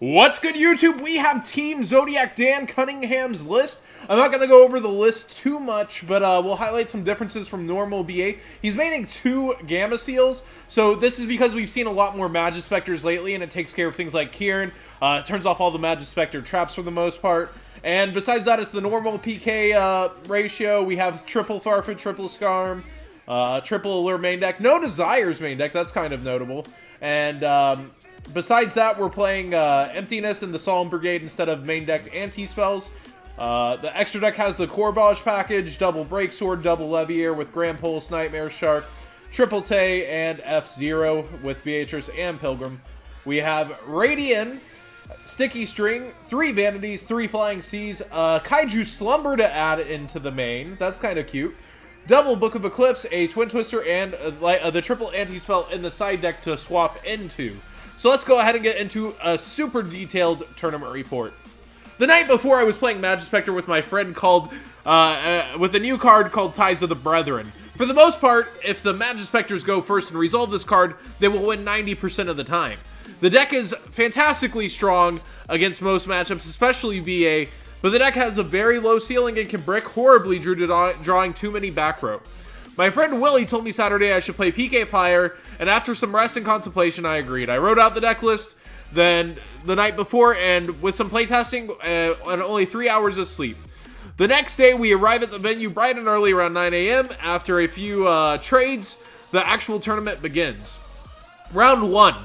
What's good, YouTube? We have Team Zodiac Dan Cunningham's list. I'm not going to go over the list too much, but we'll highlight some differences from normal BA. He's maining 2 Gamma Seals, so this is because we've seen a lot more Majespecters lately, and it takes care of things like Kieran. It turns off all the Majespecter traps for the most part. And besides that, it's the normal PK ratio. We have triple Farfetch, triple Scarm, triple Allure main deck. No Desires main deck, that's kind of notable. And besides that, we're playing Emptiness and the Solemn Brigade instead of main deck anti-spells. The extra deck has the Corbage package, double Break Sword, double Levier with Grand Pulse, Nightmare Shark, Triple Tay, and F-Zero with Beatrice and Pilgrim. We have Radian, Sticky String, 3 Vanities, 3 Flying Seas, Kaijus Slumber to add into the main. That's kind of cute. Double Book of Eclipse, a Twin Twister, and the triple anti-spell in the side deck to swap into. So let's go ahead and get into a super detailed tournament report. The night before, I was playing Majespecter with my friend called, with a new card called Ties of the Brethren. For the most part, if the Majespecters go first and resolve this card, they will win 90% of the time. The deck is fantastically strong against most matchups, especially BA, but the deck has a very low ceiling and can brick horribly due to drawing too many back row. My friend Willie told me Saturday I should play PK Fire, and after some rest and contemplation, I agreed. I wrote out the deck list then the night before, and with some playtesting and only 3 hours of sleep. The next day, we arrive at the venue bright and early around 9 a.m. After a few trades, the actual tournament begins. Round 1,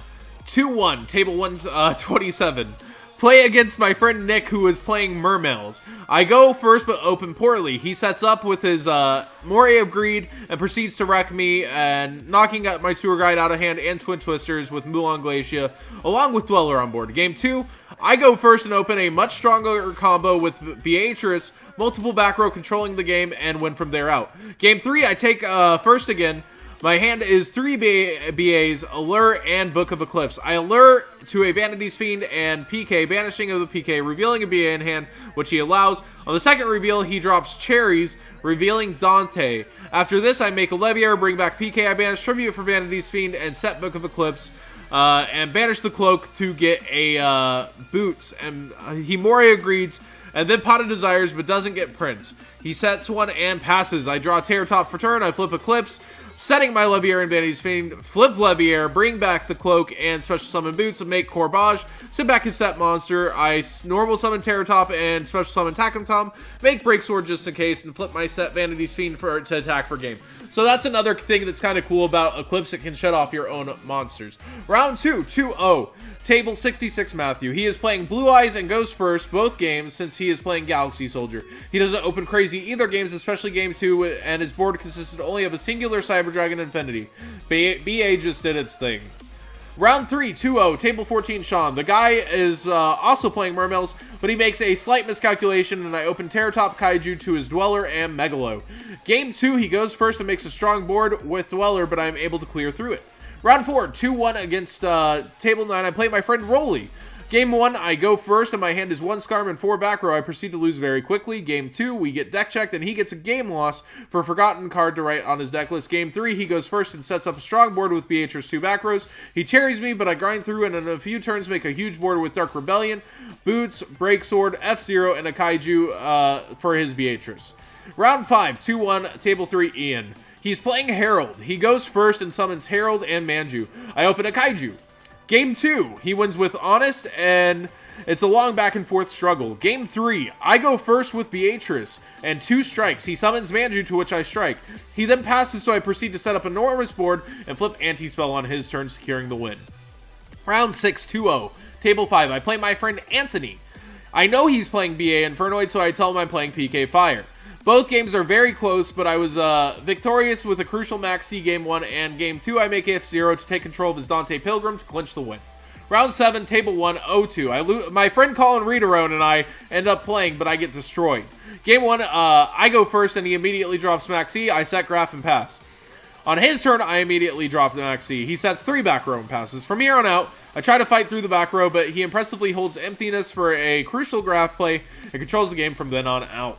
2-1, table 127. Play against my friend Nick, who is playing Mermails. I go first, but open poorly. He sets up with his Moray of Greed and proceeds to wreck me, and knocking out my Tour Guide out of hand and Twin Twisters with Mulan Glacia, along with Dweller on board. Game 2, I go first and open a much stronger combo with Beatrice, multiple back row controlling the game, and win from there out. Game 3, I take first again. My hand is 3 BAs, Allure, and Book of Eclipse. I Allure to a Vanity's Fiend and PK, banishing of the PK, revealing a BA in hand, which he allows. On the second reveal, he drops Cherries, revealing Dante. After this, I make a Levier, bring back PK, I banish Tribute for Vanity's Fiend, and set Book of Eclipse, and banish the Cloak to get a Boots. And he Moray agrees, and then Pot of Desires, but doesn't get Prince. He sets one and passes. I draw Terror Top for turn, I flip Eclipse, setting my Levier and Vanity's Fiend, flip Levier, bring back the Cloak and Special Summon Boots, and make Corbage, sit back his set monster, I normal summon Terror Top and Special Summon Tack'em Tom, make Break Sword just in case, and flip my set Vanity's Fiend to attack for game. So that's another thing that's kind of cool about Eclipse, it can shut off your own monsters. Round 2, 2-0. Table 66 Matthew. He is playing Blue Eyes and goes first both games since he is playing Galaxy Soldier. He doesn't open crazy either games, especially game 2, and his board consisted only of a singular Cyber Dragon Infinity. BA just did its thing. Round 3, 2-0, table 14 Sean. The guy is also playing Mermails, but he makes a slight miscalculation, and I open Terror Top Kaiju to his Dweller and Megalo. Game 2, he goes first and makes a strong board with Dweller, but I am able to clear through it. Round 4, 2-1 against table 9. I play my friend Rolly. Game 1, I go first, and my hand is 1 Scarm and 4 back row. I proceed to lose very quickly. Game 2, we get deck checked, and he gets a game loss for a forgotten card to write on his deck list. Game 3, he goes first and sets up a strong board with Beatrice 2 back rows. He cherries me, but I grind through, and in a few turns make a huge board with Dark Rebellion, Boots, Break Sword, F-Zero, and a Kaiju for his Beatrice. Round 5, 2-1, table 3 Ian. He's playing Herald. He goes first and summons Herald and Manju. I open a Kaiju. Game 2, he wins with Honest, and it's a long back and forth struggle. Game 3, I go first with Beatrice, and 2 strikes. He summons Manju, to which I strike. He then passes, so I proceed to set up an enormous board and flip Anti-Spell on his turn, securing the win. Round 6, 2-0, table 5. I play my friend Anthony. I know he's playing BA Infernoid, so I tell him I'm playing PK Fire. Both games are very close, but I was victorious with a crucial Max C game 1, and game 2 I make F-Zero to take control of his Dante Pilgrim to clinch the win. Round 7, table 1, 0-2. My friend Colin Reederone and I end up playing, but I get destroyed. Game 1, I go first, and he immediately drops Max C. I set Graph and pass. On his turn, I immediately drop Max C. He sets 3 back row and passes. From here on out, I try to fight through the back row, but he impressively holds Emptiness for a crucial Graph play and controls the game from then on out.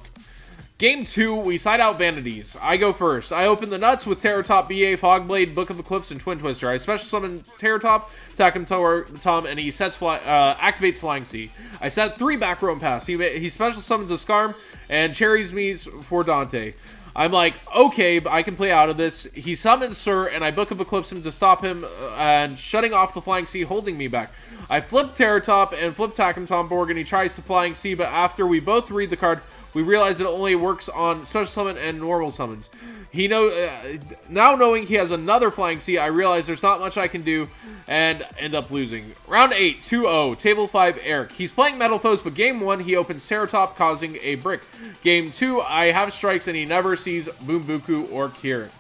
Game 2, we side out Vanities. I go first. I open the nuts with Terrortop, BA, Fogblade, Book of Eclipse, and Twin Twister. I special summon Terrortop, attack him Tom, and he activates Flying Sea. I set 3 back row and pass. He special summons a Skarm and cherries me for Dante. I'm like, okay, I can play out of this. He summons Sir, and I Book of Eclipse him to stop him and shutting off the Flying Sea, holding me back. I flip Terrortop and flip Tom Borg, and he tries to Flying Sea, but after we both read the card, we realize it only works on special summon and normal summons. Now knowing he has another Flying Sea, I realize there's not much I can do and end up losing. Round 8, 2-0, Table 5, Eric. He's playing Metal Foes, but Game 1, he opens Terrortop, causing a brick. Game 2, I have strikes, and he never sees Boombuku or Kieran.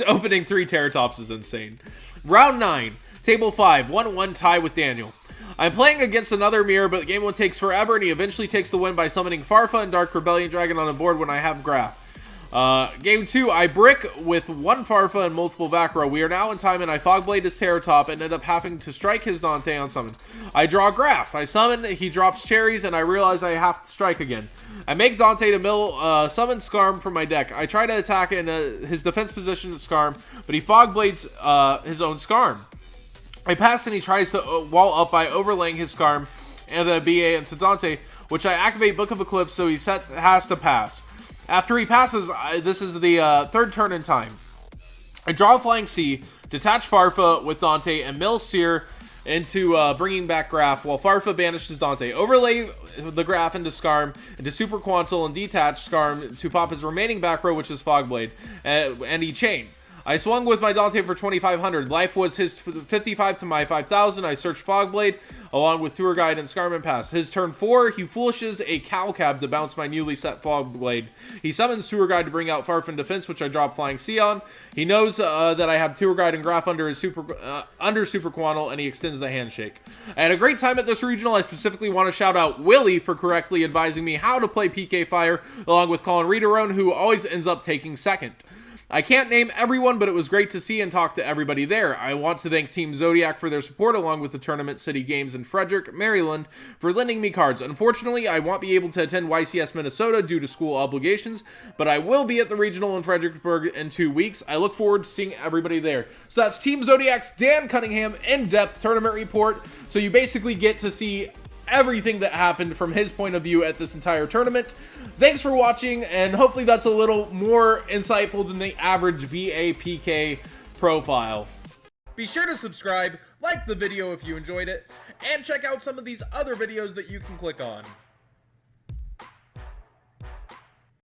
Opening 3 Terrortops is insane. Round 9, Table 5, 1-1 tie with Daniel. I'm playing against another mirror, but Game 1 takes forever, and he eventually takes the win by summoning Farfa and Dark Rebellion Dragon on the board when I have Graph. Game 2, I brick with 1 Farfa and multiple back row. We are now in time, and I Fogblade his Terrortop and end up having to strike his Dante on summon. I draw Graph. I summon, he drops cherries, and I realize I have to strike again. I make Dante to mill, summon Skarm from my deck. I try to attack in his defense position Skarm, but he Fogblades his own Skarm. I pass, and he tries to wall up by overlaying his Skarm and a BA into Dante, which I activate Book of Eclipse, so he has to pass. After he passes, this is the 3rd turn in time. I draw Flying Sea, detach Farfa with Dante, and mill Seer into bringing back Graph, while Farfa banishes Dante. Overlay the Graph into Skarm, into Super Quantal, and detach Skarm to pop his remaining back row, which is Fogblade, and he chain. I swung with my Dante for 2,500. Life was his 55 to my 5,000. I searched Fogblade along with Tour Guide and Skarman Pass. His turn 4, he foolishes a Cow Cab to bounce my newly set Fogblade. He summons Tour Guide to bring out Farfin Defense, which I drop Flying Sea on. He knows that I have Tour Guide and Graph under his Super Quantal, and he extends the handshake. I had a great time at this regional. I specifically want to shout out Willie for correctly advising me how to play PK Fire, along with Colin Reederone, who always ends up taking second. I can't name everyone, but it was great to see and talk to everybody there. I want to thank Team Zodiac for their support, along with the Tournament City Games in Frederick, Maryland, for lending me cards. Unfortunately, I won't be able to attend YCS Minnesota due to school obligations, but I will be at the regional in Fredericksburg in 2 weeks. I look forward to seeing everybody there. So that's Team Zodiac's Dan Cunningham in-depth tournament report. So you basically get to see everything that happened from his point of view at this entire tournament. Thanks for watching, and hopefully that's a little more insightful than the average BAPK profile. Be sure to subscribe, like the video if you enjoyed it, and check out some of these other videos that you can click on.